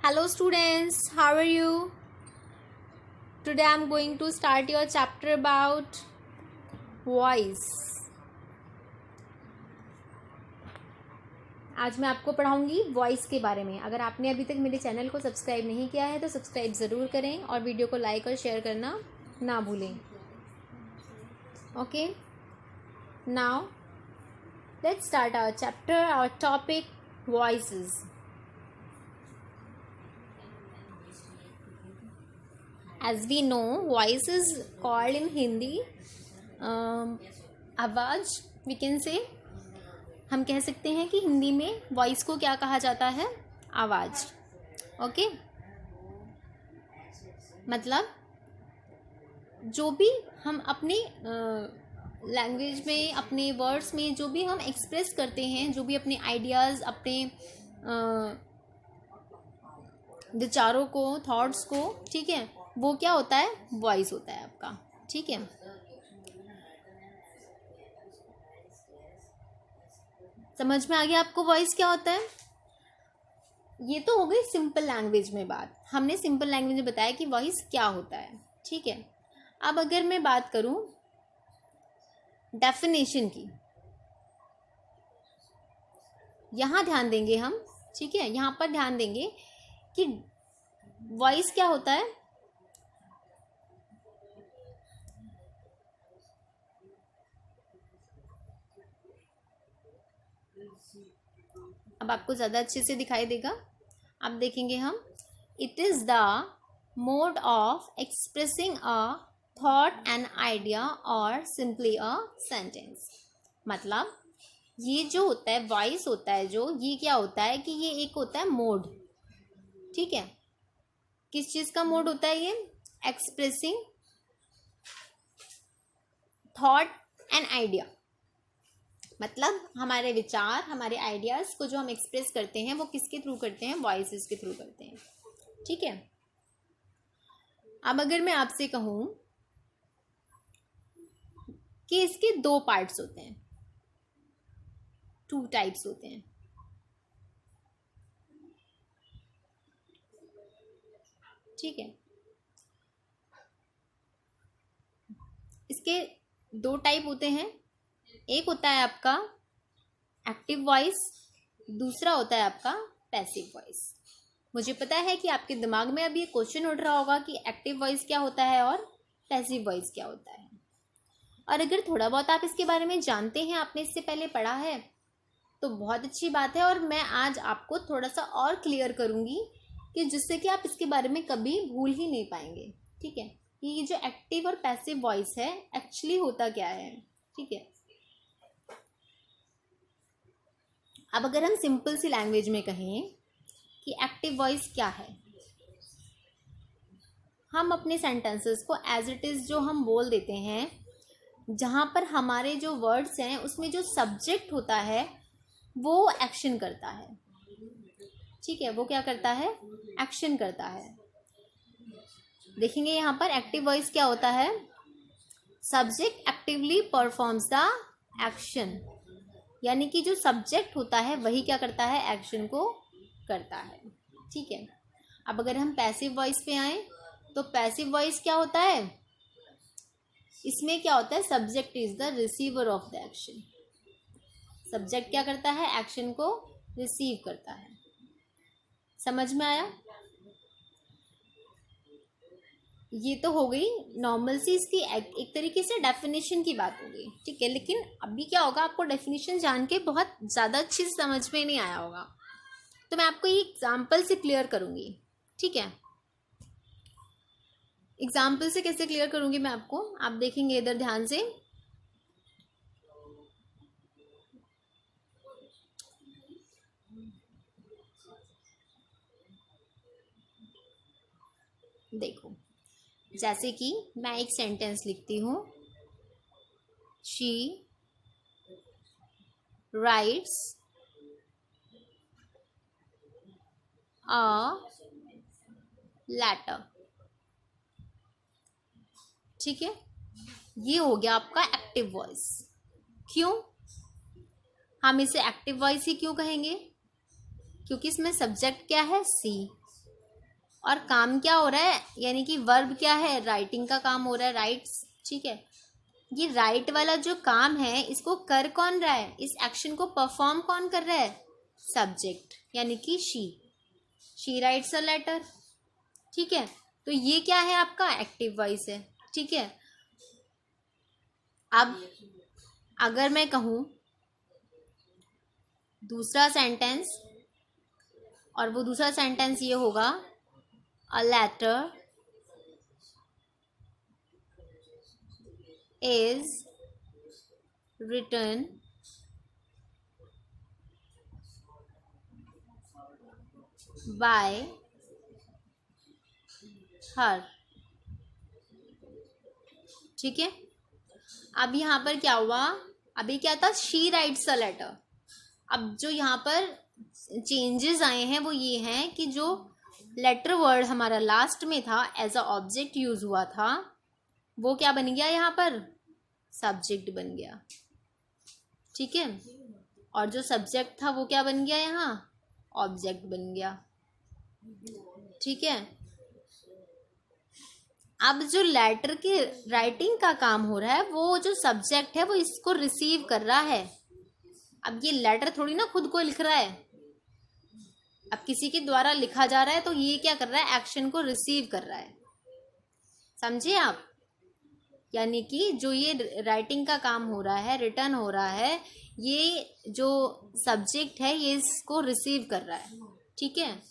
Hello students, how are you? Today I am going to start your chapter about voice. आज मैं आपको पढ़ाऊंगी voice के बारे में। अगर आपने अभी तक मेरे चैनल को सब्सक्राइब नहीं किया है तो सब्सक्राइब ज़रूर करें और वीडियो को लाइक और शेयर करना ना भूलें। Okay, now let's start our chapter, our topic voices. As we know, voice is called in Hindi आवाज़, we can say। हम कह सकते हैं कि हिंदी में वॉइस को क्या कहा जाता है? आवाज़। ओके, मतलब जो भी हम अपनी लैंग्वेज में, अपने वर्ड्स में जो भी हम एक्सप्रेस करते हैं, जो भी अपने आइडियाज़, अपने विचारों को, थॉट्स को, ठीक है, वो क्या होता है? वॉइस होता है आपका। ठीक है, समझ में आ गया आपको वॉइस क्या होता है? ये तो हो गई सिंपल लैंग्वेज में बात। हमने सिंपल लैंग्वेज में बताया कि वॉइस क्या होता है। ठीक है, अब अगर मैं बात करूं डेफिनेशन की, यहाँ ध्यान देंगे हम। ठीक है, यहाँ पर ध्यान देंगे कि वॉइस क्या होता है। अब आपको ज़्यादा अच्छे से दिखाई देगा। अब देखेंगे हम, it is the mode of expressing a thought an idea और सिंपली अ सेंटेंस। मतलब ये जो होता है वॉइस होता है, जो ये क्या होता है कि ये एक होता है मोड। ठीक है, किस चीज़ का मोड होता है ये? Expressing thought and idea. मतलब हमारे विचार, हमारे आइडियाज़ को जो हम एक्सप्रेस करते हैं वो किसके थ्रू करते हैं? वॉइसेस के थ्रू करते हैं। ठीक है, अब अगर मैं आपसे कहूँ कि इसके दो पार्ट्स होते हैं, टू टाइप्स होते हैं। ठीक है, इसके दो टाइप होते हैं। एक होता है आपका एक्टिव वॉइस, दूसरा होता है आपका पैसिव वॉइस। मुझे पता है कि आपके दिमाग में अभी ये क्वेश्चन उठ रहा होगा कि एक्टिव वॉइस क्या होता है और पैसिव वॉइस क्या होता है। और अगर थोड़ा बहुत आप इसके बारे में जानते हैं, आपने इससे पहले पढ़ा है, तो बहुत अच्छी बात है। और मैं आज आपको थोड़ा सा और क्लियर करूँगी कि जिससे कि आप इसके बारे में कभी भूल ही नहीं पाएंगे। ठीक है, ये जो एक्टिव और पैसिव वॉइस है एक्चुअली होता क्या है। ठीक है, अब अगर हम सिंपल सी लैंग्वेज में कहें कि एक्टिव वॉइस क्या है, हम अपने सेंटेंसेस को एज इट इज़ जो हम बोल देते हैं, जहाँ पर हमारे जो वर्ड्स हैं उसमें जो सब्जेक्ट होता है वो एक्शन करता है। ठीक है, वो क्या करता है? एक्शन करता है। देखेंगे यहाँ पर एक्टिव वॉइस क्या होता है? Subject actively performs the action, यानी कि जो सब्जेक्ट होता है वही क्या करता है? एक्शन को करता है। ठीक है, अब अगर हम पैसिव वॉइस पे आए तो पैसिव वॉइस क्या होता है? इसमें क्या होता है? Subject is the receiver of the action. Subject क्या करता है? एक्शन को रिसीव करता है। समझ में आया? ये तो हो गई नॉर्मल सी इसकी एक तरीके से डेफिनेशन की बात हो गई। ठीक है, लेकिन अभी क्या होगा, आपको डेफिनेशन जान के बहुत ज़्यादा अच्छी से समझ में नहीं आया होगा, तो मैं आपको ये एग्जाम्पल से क्लियर करूँगी। ठीक है, एग्जाम्पल से कैसे क्लियर करूँगी मैं आपको, आप देखेंगे इधर ध्यान से। देखो, जैसे कि मैं एक सेंटेंस लिखती हूँ, शी राइट्स अ लेटर। ठीक है, ये हो गया आपका एक्टिव वॉइस। क्यों हम इसे एक्टिव वॉइस ही क्यों कहेंगे? क्योंकि इसमें सब्जेक्ट क्या है? सी। और काम क्या हो रहा है, यानी कि वर्ब क्या है, राइटिंग का काम हो रहा है, राइट्स। ठीक है, ये राइट वाला जो काम है इसको कर कौन रहा है, इस एक्शन को परफॉर्म कौन कर रहा है, सब्जेक्ट, यानी कि शी राइट्स अ लेटर। ठीक है, तो ये क्या है, आपका एक्टिव वॉइस है। ठीक है, अब अगर मैं कहूँ दूसरा सेंटेंस, और वो दूसरा सेंटेंस ये होगा, a letter is written by her। ठीक है, अब यहाँ पर क्या हुआ, अभी क्या था, शी राइट्स अ लेटर। अब जो यहाँ पर चेंजेस आए हैं वो ये हैं कि जो लेटर वर्ड हमारा लास्ट में था एज अ ऑब्जेक्ट यूज हुआ था, वो क्या बन गया, यहाँ पर सब्जेक्ट बन गया। ठीक है, और जो सब्जेक्ट था वो क्या बन गया, यहाँ ऑब्जेक्ट बन गया। ठीक है, अब जो लेटर के राइटिंग का काम हो रहा है, वो जो सब्जेक्ट है वो इसको रिसीव कर रहा है। अब ये लेटर थोड़ी ना खुद को लिख रहा है, अब किसी के द्वारा लिखा जा रहा है, तो ये क्या कर रहा है, एक्शन को रिसीव कर रहा है। समझे आप, यानी कि जो ये राइटिंग का काम हो रहा है, रिटर्न हो रहा है, ये जो सब्जेक्ट है ये इसको रिसीव कर रहा है। ठीक है,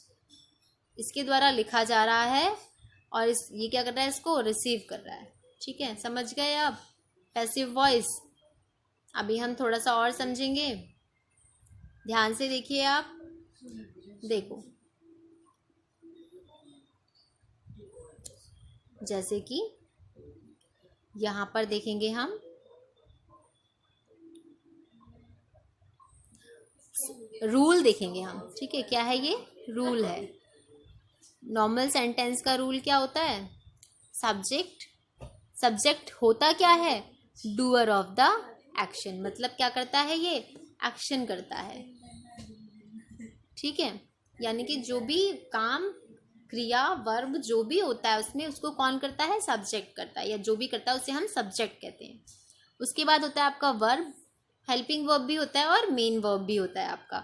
इसके द्वारा लिखा जा रहा है और ये क्या कर रहा है, इसको रिसीव कर रहा है। ठीक है, समझ गए आप पैसिव वॉइस। अभी हम थोड़ा सा और समझेंगे, ध्यान से देखिए आप। देखो, जैसे कि यहाँ पर देखेंगे हम, रूल देखेंगे हम। ठीक है, क्या है, ये रूल है। नॉर्मल सेंटेंस का रूल क्या होता है, सब्जेक्ट होता क्या है, डूअर ऑफ द एक्शन, मतलब क्या करता है, ये एक्शन करता है। ठीक है, यानी कि जो भी काम, क्रिया, वर्ब जो भी होता है उसमें उसको कौन करता है, सब्जेक्ट करता है, या जो भी करता है उसे हम सब्जेक्ट कहते हैं। उसके बाद होता है आपका वर्ब, हेल्पिंग वर्ब भी होता है और मेन वर्ब भी होता है आपका।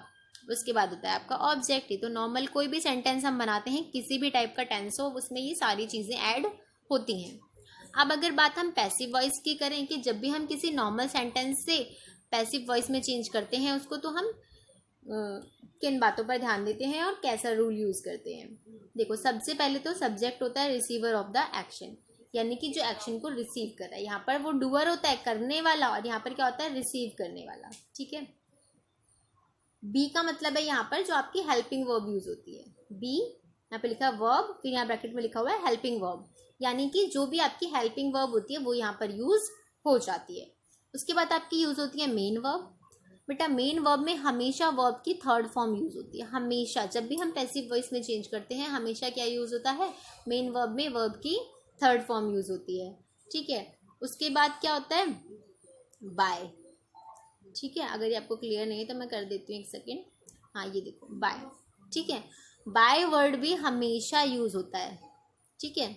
उसके बाद होता है आपका ऑब्जेक्ट। ही तो नॉर्मल कोई भी सेंटेंस हम बनाते हैं, किसी भी टाइप का टेंस हो, उसमें ये सारी चीज़ें ऐड होती हैं। अब अगर बात हम पैसिव वॉइस की करें, कि जब भी हम किसी नॉर्मल सेंटेंस से पैसिव वॉइस में चेंज करते हैं उसको, तो हम किन बातों पर ध्यान देते हैं और कैसा रूल यूज़ करते हैं। देखो, सबसे पहले तो सब्जेक्ट होता है रिसीवर ऑफ द एक्शन, यानी कि जो एक्शन को रिसीव कर रहा है। यहाँ पर वो डूअर होता है, करने वाला, और यहाँ पर क्या होता है, रिसीव करने वाला। ठीक है, बी का मतलब है यहाँ पर जो आपकी हेल्पिंग वर्ब यूज होती है। बी यहाँ पे लिखा है वर्ब, फिर यहाँ ब्रैकेट में लिखा हुआ है हेल्पिंग वर्ब, यानी कि जो भी आपकी हेल्पिंग वर्ब होती है वो यहाँ पर यूज हो जाती है। उसके बाद आपकी यूज होती है मेन वर्ब। बेटा, मेन वर्ब में हमेशा वर्ब की थर्ड फॉर्म यूज होती है। हमेशा जब भी हम पैसिव वॉइस में चेंज करते हैं, हमेशा क्या यूज होता है, मेन वर्ब में वर्ब की थर्ड फॉर्म यूज होती है। ठीक है, उसके बाद क्या होता है, बाय। ठीक है, अगर ये आपको क्लियर नहीं है तो मैं कर देती हूँ, एक सेकेंड। हाँ, ये देखो, बाय। ठीक है, बाय वर्ड भी हमेशा यूज होता है। ठीक है,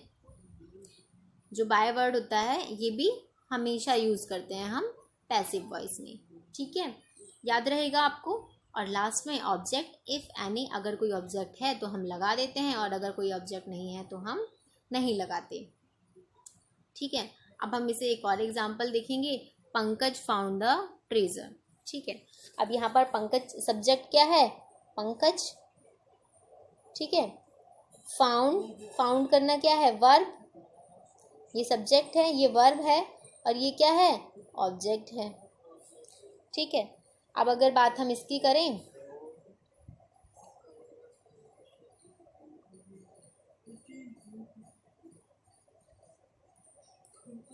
जो बाय वर्ड होता है ये भी हमेशा यूज करते हैं हम पैसिव वॉइस में। ठीक है, याद रहेगा आपको। और लास्ट में ऑब्जेक्ट, इफ एनी, अगर कोई ऑब्जेक्ट है तो हम लगा देते हैं, और अगर कोई ऑब्जेक्ट नहीं है तो हम नहीं लगाते। ठीक है, अब हम इसे एक और एग्जाम्पल देखेंगे, पंकज फाउंड द ट्रेजर। ठीक है, अब यहाँ पर पंकज सब्जेक्ट क्या है, पंकज। ठीक है, फाउंड करना क्या है, वर्ब। ये सब्जेक्ट है, ये वर्ब है, और ये क्या है, ऑब्जेक्ट है। ठीक है, अब अगर बात हम इसकी करें,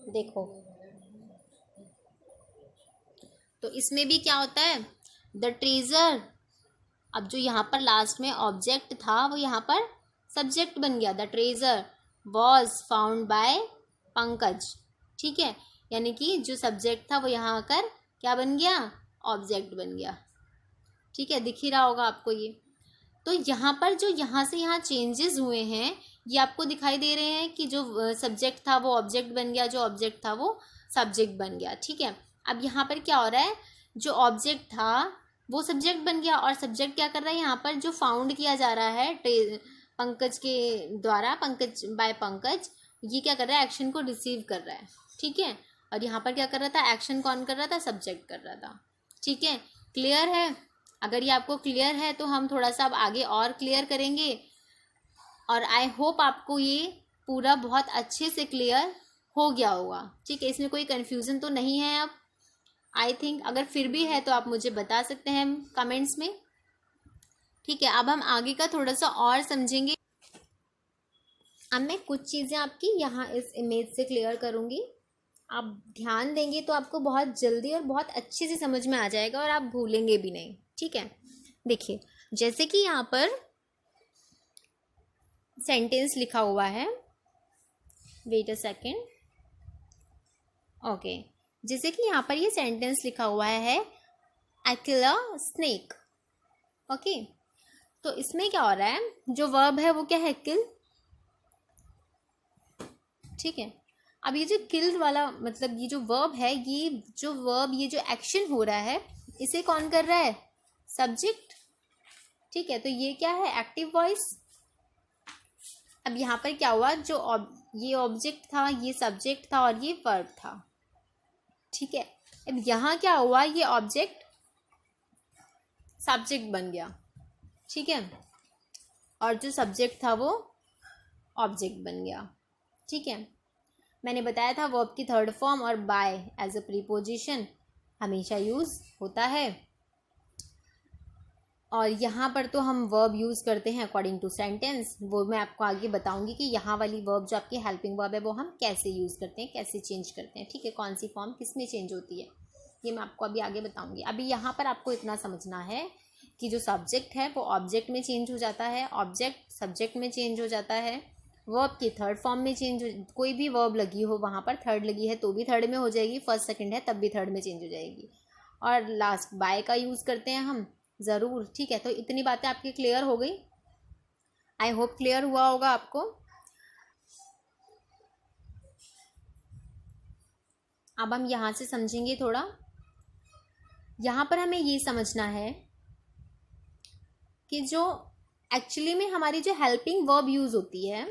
देखो, तो इसमें भी क्या होता है, द ट्रेजर। अब जो यहाँ पर लास्ट में ऑब्जेक्ट था वो यहाँ पर सब्जेक्ट बन गया। The treasure was found by Pankaj. ठीक है, यानी कि जो सब्जेक्ट था वो यहाँ आकर क्या बन गया, ऑब्जेक्ट बन गया। ठीक है, दिख ही रहा होगा आपको ये। तो यहाँ पर जो यहाँ से यहाँ चेंजेस हुए हैं, ये आपको दिखाई दे रहे हैं कि जो सब्जेक्ट था वो ऑब्जेक्ट बन गया, जो ऑब्जेक्ट था वो सब्जेक्ट बन गया। ठीक है, अब यहाँ पर क्या हो रहा है, जो ऑब्जेक्ट था वो सब्जेक्ट बन गया और सब्जेक्ट क्या कर रहा है, यहाँ पर जो फाउंड किया जा रहा है पंकज के द्वारा, पंकज बाय पंकज, ये क्या कर रहा है, एक्शन को रिसीव कर रहा है। ठीक है, और यहाँ पर क्या कर रहा था, एक्शन कौन कर रहा था, सब्जेक्ट कर रहा था। ठीक है, क्लियर है? अगर ये आपको क्लियर है तो हम थोड़ा सा अब आगे और क्लियर करेंगे, और आई होप आपको ये पूरा बहुत अच्छे से क्लियर हो गया होगा। ठीक है, इसमें कोई कन्फ्यूज़न तो नहीं है अब, आई थिंक। अगर फिर भी है तो आप मुझे बता सकते हैं कमेंट्स में। ठीक है, अब हम आगे का थोड़ा सा और समझेंगे। अब मैं कुछ चीज़ें आपकी यहाँ इस इमेज से क्लियर करूँगी, आप ध्यान देंगे तो आपको बहुत जल्दी और बहुत अच्छे से समझ में आ जाएगा और आप भूलेंगे भी नहीं। ठीक है, देखिए जैसे कि यहाँ पर सेंटेंस लिखा हुआ है, वेट अ सेकेंड, ओके, जैसे कि यहाँ पर ये सेंटेंस लिखा हुआ है, आई किल अ स्नेक। ओके, तो इसमें क्या हो रहा है, जो वर्ब है वो क्या है, किल। ठीक है, अब ये जो किल वाला मतलब ये जो वर्ब है, ये जो वर्ब, ये जो एक्शन हो रहा है, इसे कौन कर रहा है, सब्जेक्ट। ठीक है, तो ये क्या है, एक्टिव वॉइस। अब यहाँ पर क्या हुआ, जो ये ऑब्जेक्ट था, ये सब्जेक्ट था और ये वर्ब था। ठीक है, अब यहाँ क्या हुआ, ये ऑब्जेक्ट सब्जेक्ट बन गया। ठीक है, और जो सब्जेक्ट था वो ऑब्जेक्ट बन गया। ठीक है, मैंने बताया था वर्ब की थर्ड फॉर्म और बाय एज अ प्रीपोजिशन हमेशा यूज़ होता है, और यहाँ पर तो हम वर्ब यूज़ करते हैं अकॉर्डिंग टू सेंटेंस। वो मैं आपको आगे बताऊंगी कि यहाँ वाली वर्ब जो आपकी हेल्पिंग वर्ब है वो हम कैसे यूज़ करते हैं, कैसे चेंज करते हैं। ठीक है, कौन सी फॉर्म किस में चेंज होती है, ये मैं आपको अभी आगे बताऊंगी। अभी यहाँ पर आपको इतना समझना है कि जो सब्जेक्ट है वो ऑब्जेक्ट में चेंज हो जाता है, ऑब्जेक्ट सब्जेक्ट में चेंज हो जाता है, वर्ब की थर्ड फॉर्म में चेंज हो, कोई भी वर्ब लगी हो वहाँ पर, थर्ड लगी है तो भी थर्ड में हो जाएगी, फर्स्ट सेकंड है तब भी थर्ड में चेंज हो जाएगी, और लास्ट बाय का यूज़ करते हैं हम ज़रूर। ठीक है, तो इतनी बातें आपकी क्लियर हो गई, आई होप क्लियर हुआ होगा आपको। अब हम यहाँ से समझेंगे थोड़ा, यहाँ पर हमें ये समझना है कि जो एक्चुअली में हमारी जो हेल्पिंग वर्ब यूज़ होती है,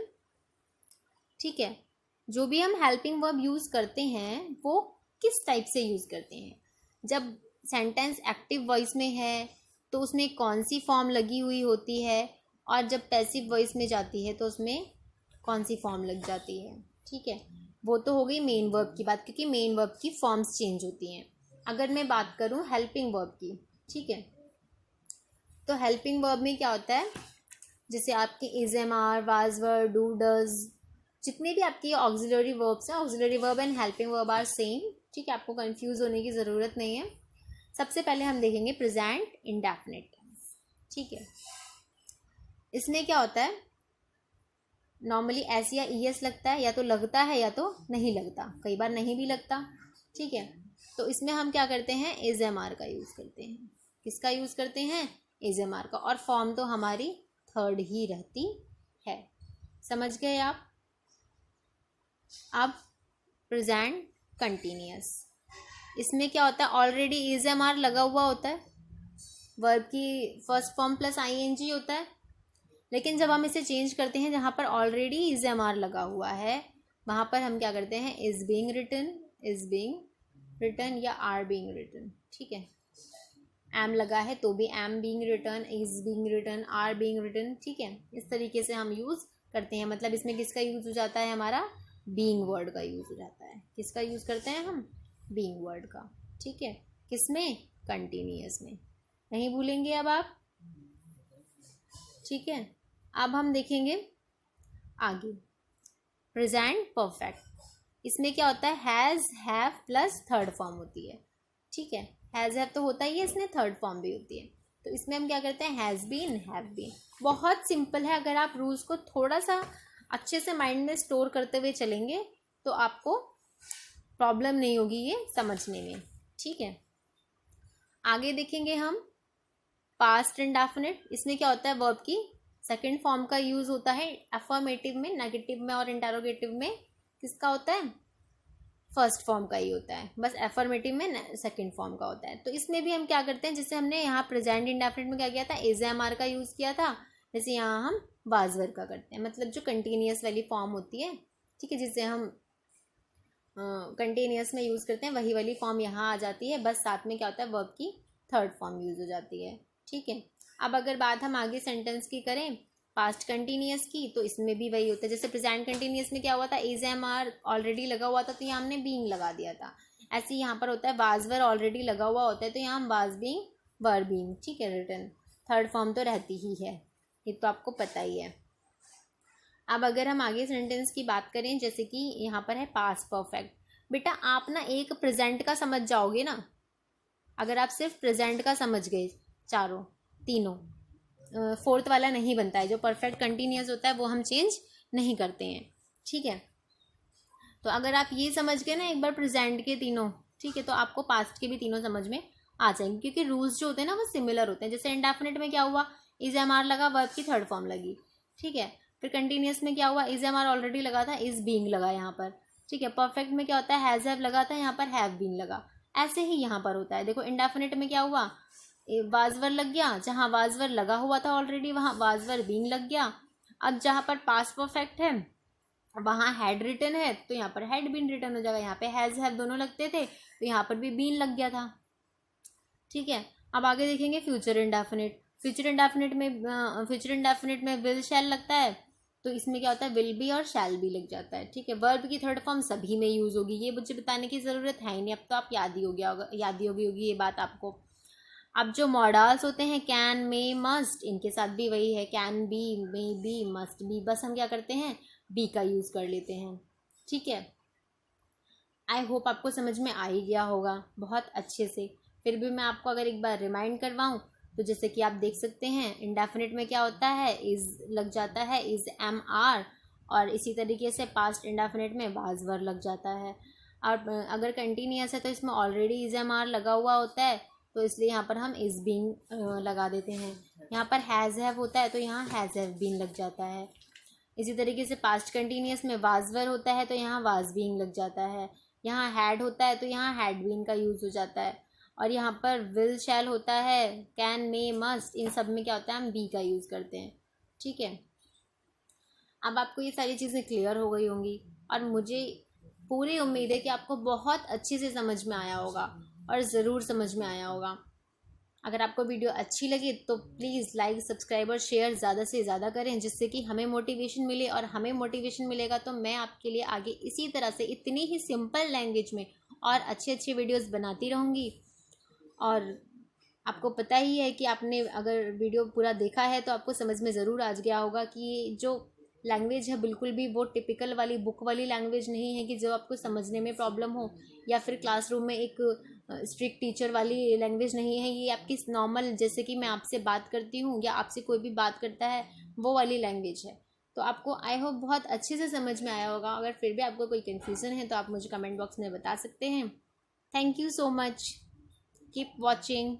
ठीक है, जो भी हम हेल्पिंग वर्ब यूज़ करते हैं वो किस टाइप से यूज़ करते हैं। जब सेंटेंस एक्टिव वॉइस में है तो उसमें कौन सी फॉर्म लगी हुई होती है, और जब पैसिव वॉइस में जाती है तो उसमें कौन सी फॉर्म लग जाती है। ठीक है, वो तो हो गई मेन वर्ब की बात, क्योंकि मेन वर्ब की फॉर्म्स चेंज होती हैं। अगर मैं बात करूँ हेल्पिंग वर्ब की, ठीक है, तो हेल्पिंग वर्ब में क्या होता है, जैसे आपके is, am, are, was, were, do, does, जितने भी आपके ऑक्सिलरी वर्ब्स हैं, auxiliary verb and helping verb are same. ठीक है, आपको कंफ्यूज होने की ज़रूरत नहीं है। सबसे पहले हम देखेंगे प्रेजेंट इंडेफिनिट टेंस। ठीक है, इसमें क्या होता है, नॉर्मली एस या ई एस लगता है, या तो लगता है या तो नहीं लगता, कई बार नहीं भी लगता। ठीक है, तो इसमें हम क्या करते हैं, इज, एम, आर का यूज़ करते हैं। किसका यूज़ करते हैं, इज, एम, आर का, और फॉर्म तो हमारी थर्ड ही रहती है। समझ गए आप। अब प्रेजेंट कंटिन्यूअस, इसमें क्या होता है, ऑलरेडी इज, एम, आर लगा हुआ होता है, वर्ब की first form plus I N G होता है, लेकिन जब हम इसे चेंज करते हैं जहाँ पर ऑलरेडी इज, एम, आर लगा हुआ है, वहाँ पर हम क्या करते हैं, is being written, is being written, या आर बीइंग रिटन। ठीक है, एम लगा है तो भी am being written, is being written, are being written. ठीक है, इस तरीके से हम यूज़ करते हैं। मतलब इसमें किसका यूज़ हो जाता है, हमारा बीइंग वर्ड का यूज़ हो जाता है। किसका यूज़ करते हैं हम, बीइंग वर्ड का। ठीक है, किसमें, कंटिन्यूअस में, नहीं भूलेंगे अब आप। ठीक है, अब हम देखेंगे आगे प्रेजेंट परफेक्ट। इसमें क्या होता है, has, have plus third form होती है। ठीक है, हैज़ हैव तो होता ही है, इसमें थर्ड फॉर्म भी होती है। तो इसमें हम क्या करते हैं, हैज़ बीन, हैव बीन। बहुत सिंपल है, अगर आप रूल्स को थोड़ा सा अच्छे से माइंड में स्टोर करते हुए चलेंगे तो आपको प्रॉब्लम नहीं होगी ये समझने में। ठीक है, आगे देखेंगे हम पास्ट इंडेफिनिट। इसमें क्या होता है, वर्ब की सेकंड फॉर्म का यूज़ होता है अफर्मेटिव में, नेगेटिव में और इंटेरोगेटिव में किसका होता है? फर्स्ट फॉर्म का ही होता है। बस अफर्मेटिव में सेकंड फॉर्म का होता है। तो इसमें भी हम क्या करते हैं, जैसे हमने यहाँ प्रेजेंट इंडेफिनिट में क्या किया था, इज एम आर का यूज़ किया था, जैसे यहाँ हम वाज वर का करते हैं, मतलब जो कंटिन्यूस वाली फॉर्म होती है, ठीक है, जिसे हम कंटिन्यूस में यूज़ करते हैं, वही वाली फॉर्म यहाँ आ जाती है। बस साथ में क्या होता है, वर्ब की थर्ड फॉर्म यूज़ हो जाती है, ठीक है। अब अगर बात हम आगे सेंटेंस की करें पास्ट कंटिन्यूस की, तो इसमें भी वही होता है। जैसे प्रेजेंट कंटिन्यूस में क्या हुआ था, इज एम आर ऑलरेडी लगा हुआ था तो यहाँ हमने बीइंग लगा दिया था। ऐसे ही यहाँ पर होता है वाज वर ऑलरेडी लगा हुआ होता है तो यहाँ हम वाज बीइंग वर बीइंग, ठीक है। रिटर्न थर्ड फॉर्म तो रहती ही है, ये तो आपको पता ही है। अब अगर हम आगे सेंटेंस की बात करें, जैसे कि यहाँ पर है पास्ट परफेक्ट। बेटा आप ना एक प्रेजेंट का समझ जाओगे ना, अगर आप सिर्फ प्रेजेंट का समझ गए चारों तीनों, फोर्थ वाला नहीं बनता है। जो परफेक्ट कंटिन्यूस होता है वो हम चेंज नहीं करते हैं, ठीक है। तो अगर आप ये समझ गए ना एक बार प्रेजेंट के तीनों, ठीक है, तो आपको पास्ट के भी तीनों समझ में आ जाएंगे, क्योंकि रूल्स जो होते हैं ना वो सिमिलर होते हैं। जैसे इंडेफिनिट में क्या हुआ, इज एम आर लगा, वर्ब की थर्ड फॉर्म लगी, ठीक है। फिर कंटिन्यूस में क्या हुआ, इज एम आर ऑलरेडी लगा था, इज बीइंग लगा यहाँ पर, ठीक है। परफेक्ट में क्या होता है, हैज़ हैव लगा था, यहाँ पर हैव बीन लगा। ऐसे ही यहाँ पर होता है। देखो इंडेफिनिट में क्या हुआ, वाजवर लग गया, जहाँ वाजवर लगा हुआ था ऑलरेडी वहाँ वाजवर बीइंग लग गया। अब जहाँ पर पास्ट परफेक्ट है वहाँ हैड रिटन है तो यहाँ पर हैड बीन रिटन हो जाएगा। यहाँ पे हैज हैव दोनों लगते थे तो यहाँ पर भी बीन लग गया था, ठीक है। अब आगे देखेंगे फ्यूचर इंडेफिनिट। फ्यूचर इंडेफिनिट में विल शैल लगता है तो इसमें क्या होता है, विल बी और शैल बी लग जाता है, ठीक है। वर्ब की थर्ड फॉर्म सभी में यूज होगी, ये मुझे बताने की ज़रूरत है ही नहीं, अब तो आप याद ही होगी ये बात आपको। अब जो मॉडल्स होते हैं कैन, मे, मस्ट, इनके साथ भी वही है, can be, may be, must be, बस हम क्या करते हैं, बी का यूज़ कर लेते हैं, ठीक है। आई होप आपको समझ में आ ही गया होगा बहुत अच्छे से। फिर भी मैं आपको अगर एक बार रिमाइंड करवाऊँ तो जैसे कि आप देख सकते हैं इंडेफिनिट में क्या होता है, इज लग जाता है, इज एम आर, और इसी तरीके से पास्ट इंडेफिनिट में वाज वर लग जाता है। और अगर कंटिन्यूअस है तो इसमें ऑलरेडी इज एम आर लगा हुआ होता है तो इसलिए यहाँ पर हम इज बीन लगा देते हैं। यहाँ पर हैज़ हैव होता है तो यहाँ हैज़ हैव बीन लग जाता है। इसी तरीके से पास्ट कंटिन्यूअस में वाज वर होता है तो यहाँ वाज बीइंग लग जाता है। यहाँ हैड होता है तो यहाँ हैड बीन का यूज़ हो जाता है। और यहाँ पर विल शैल होता है, कैन, मे, मस्ट, इन सब में क्या होता है, हम बी का यूज़ करते हैं, ठीक है। अब आपको ये सारी चीज़ें क्लियर हो गई होंगी और मुझे पूरी उम्मीद है कि आपको बहुत अच्छे से समझ में आया होगा और ज़रूर समझ में आया होगा। अगर आपको वीडियो अच्छी लगे तो प्लीज़ लाइक, सब्सक्राइब और शेयर ज़्यादा से ज़्यादा करें, जिससे कि हमें मोटिवेशन मिले, और हमें मोटिवेशन मिलेगा तो मैं आपके लिए आगे इसी तरह से इतनी ही सिंपल लैंग्वेज में और अच्छे अच्छे वीडियोस बनाती रहूँगी। और आपको पता ही है कि आपने अगर वीडियो पूरा देखा है तो आपको समझ में ज़रूर आ गया होगा कि जो लैंग्वेज है बिल्कुल भी वो टिपिकल वाली बुक वाली लैंग्वेज नहीं है कि जो आपको समझने में प्रॉब्लम हो, या फिर क्लासरूम में एक स्ट्रिक्ट टीचर वाली लैंग्वेज नहीं है। ये आपकी नॉर्मल, जैसे कि मैं आपसे बात करती हूँ या आपसे कोई भी बात करता है, वो वाली लैंग्वेज है। तो आपको आई होप बहुत अच्छे से समझ में आया होगा। अगर फिर भी आपको कोई कन्फ्यूज़न है तो आप मुझे कमेंट बॉक्स में बता सकते हैं। Thank you so much, keep watching.